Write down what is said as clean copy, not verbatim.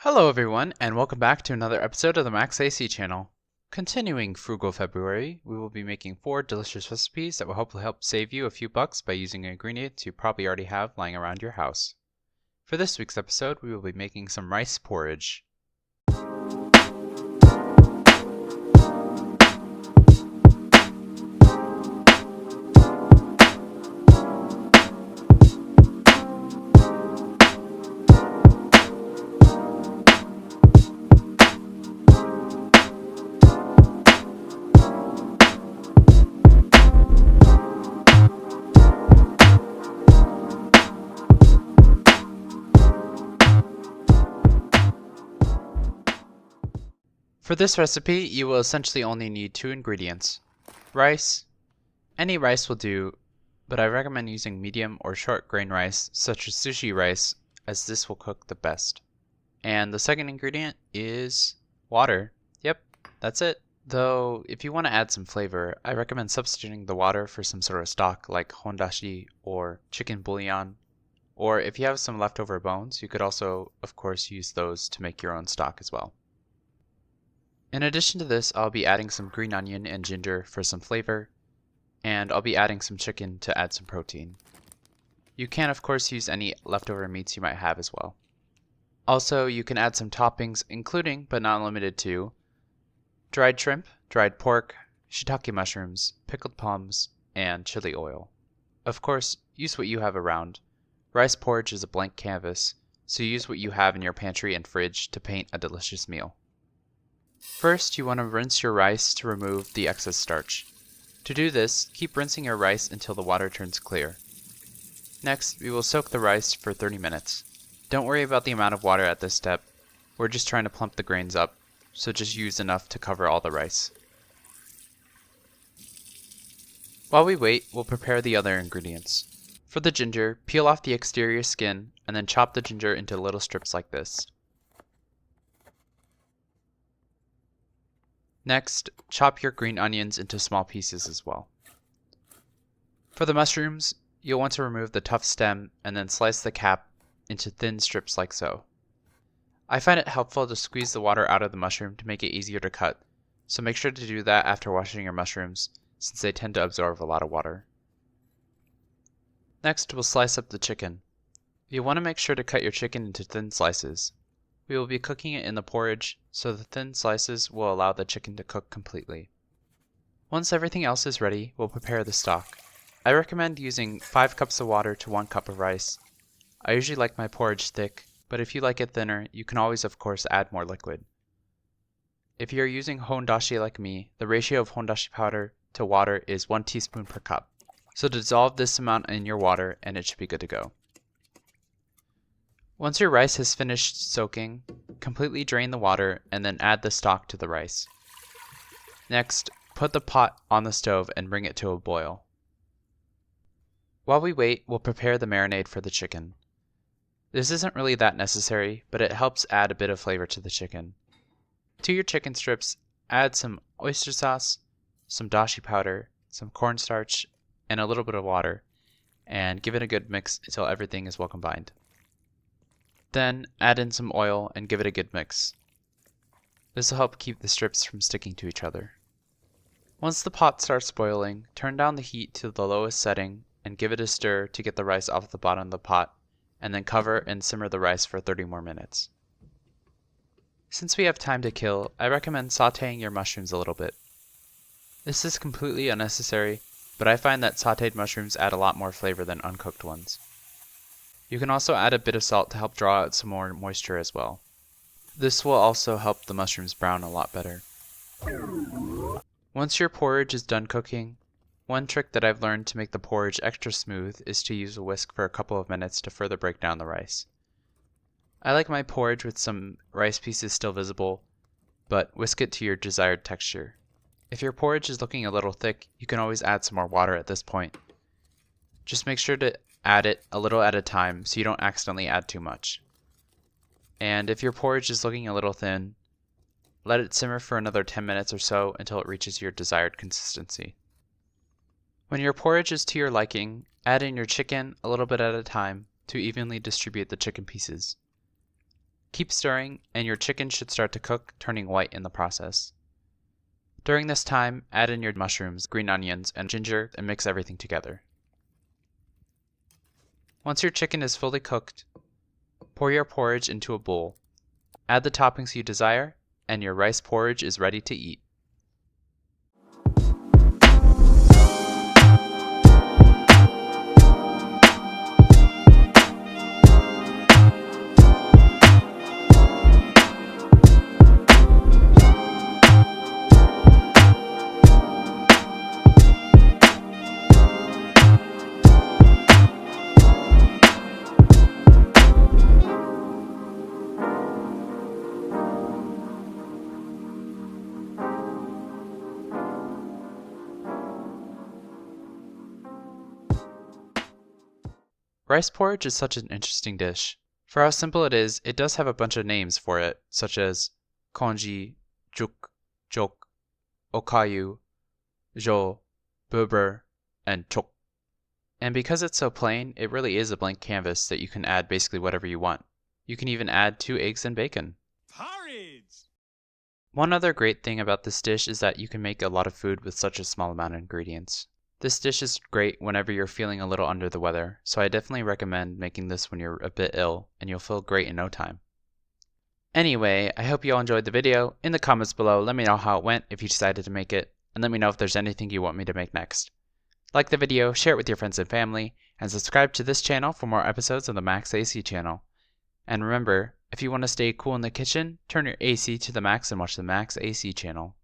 Hello everyone, and welcome back to another episode of the Max AC channel. Continuing Frugal February, we will be making 4 delicious recipes that will hopefully help save you a few bucks by using ingredients you probably already have lying around your house. For this week's episode, we will be making some rice porridge. For this recipe, you will essentially only need 2 ingredients. Rice. Any rice will do, but I recommend using medium or short grain rice, such as sushi rice, as this will cook the best. And the second ingredient is water. Yep, that's it. Though, if you want to add some flavor, I recommend substituting the water for some sort of stock like dashi or chicken bouillon. Or if you have some leftover bones, you could also, of course, use those to make your own stock as well. In addition to this, I'll be adding some green onion and ginger for some flavor, and I'll be adding some chicken to add some protein. You can, of course, use any leftover meats you might have as well. Also, you can add some toppings, including, but not limited to, dried shrimp, dried pork, shiitake mushrooms, pickled plums, and chili oil. Of course, use what you have around. Rice porridge is a blank canvas, so use what you have in your pantry and fridge to paint a delicious meal. First, you want to rinse your rice to remove the excess starch. To do this, keep rinsing your rice until the water turns clear. Next, we will soak the rice for 30 minutes. Don't worry about the amount of water at this step. We're just trying to plump the grains up, so just use enough to cover all the rice. While we wait, we'll prepare the other ingredients. For the ginger, peel off the exterior skin and then chop the ginger into little strips like this. Next, chop your green onions into small pieces as well. For the mushrooms, you'll want to remove the tough stem and then slice the cap into thin strips like so. I find it helpful to squeeze the water out of the mushroom to make it easier to cut, so make sure to do that after washing your mushrooms, since they tend to absorb a lot of water. Next, we'll slice up the chicken. You'll want to make sure to cut your chicken into thin slices. We will be cooking it in the porridge, so the thin slices will allow the chicken to cook completely. Once everything else is ready, we'll prepare the stock. I recommend using 5 cups of water to 1 cup of rice. I usually like my porridge thick, but if you like it thinner, you can always of course add more liquid. If you're using dashi like me, the ratio of dashi powder to water is 1 teaspoon per cup. So dissolve this amount in your water and it should be good to go. Once your rice has finished soaking, completely drain the water and then add the stock to the rice. Next, put the pot on the stove and bring it to a boil. While we wait, we'll prepare the marinade for the chicken. This isn't really that necessary, but it helps add a bit of flavor to the chicken. To your chicken strips, add some oyster sauce, some dashi powder, some cornstarch, and a little bit of water, and give it a good mix until everything is well combined. Then add in some oil and give it a good mix. This will help keep the strips from sticking to each other. Once the pot starts boiling, turn down the heat to the lowest setting and give it a stir to get the rice off the bottom of the pot, and then cover and simmer the rice for 30 more minutes. Since we have time to kill, I recommend sauteing your mushrooms a little bit. This is completely unnecessary, but I find that sauteed mushrooms add a lot more flavor than uncooked ones. You can also add a bit of salt to help draw out some more moisture as well. This will also help the mushrooms brown a lot better. Once your porridge is done cooking, one trick that I've learned to make the porridge extra smooth is to use a whisk for a couple of minutes to further break down the rice. I like my porridge with some rice pieces still visible, but whisk it to your desired texture. If your porridge is looking a little thick, you can always add some more water at this point. Just make sure to add it a little at a time so you don't accidentally add too much. And if your porridge is looking a little thin, let it simmer for another 10 minutes or so until it reaches your desired consistency. When your porridge is to your liking, add in your chicken a little bit at a time to evenly distribute the chicken pieces. Keep stirring, and your chicken should start to cook, turning white in the process. During this time, add in your mushrooms, green onions, and ginger and mix everything together. Once your chicken is fully cooked, pour your porridge into a bowl. Add the toppings you desire, and your rice porridge is ready to eat. Rice porridge is such an interesting dish. For how simple it is, it does have a bunch of names for it, such as congee, juk, jok, okayu, jo, buber, and chok. And because it's so plain, it really is a blank canvas that you can add basically whatever you want. You can even add 2 eggs and bacon. Porridge! One other great thing about this dish is that you can make a lot of food with such a small amount of ingredients. This dish is great whenever you're feeling a little under the weather, so I definitely recommend making this when you're a bit ill, and you'll feel great in no time. Anyway, I hope you all enjoyed the video. In the comments below, let me know how it went if you decided to make it, and let me know if there's anything you want me to make next. Like the video, share it with your friends and family, and subscribe to this channel for more episodes of the Max AC channel. And remember, if you want to stay cool in the kitchen, turn your AC to the max and watch the Max AC channel.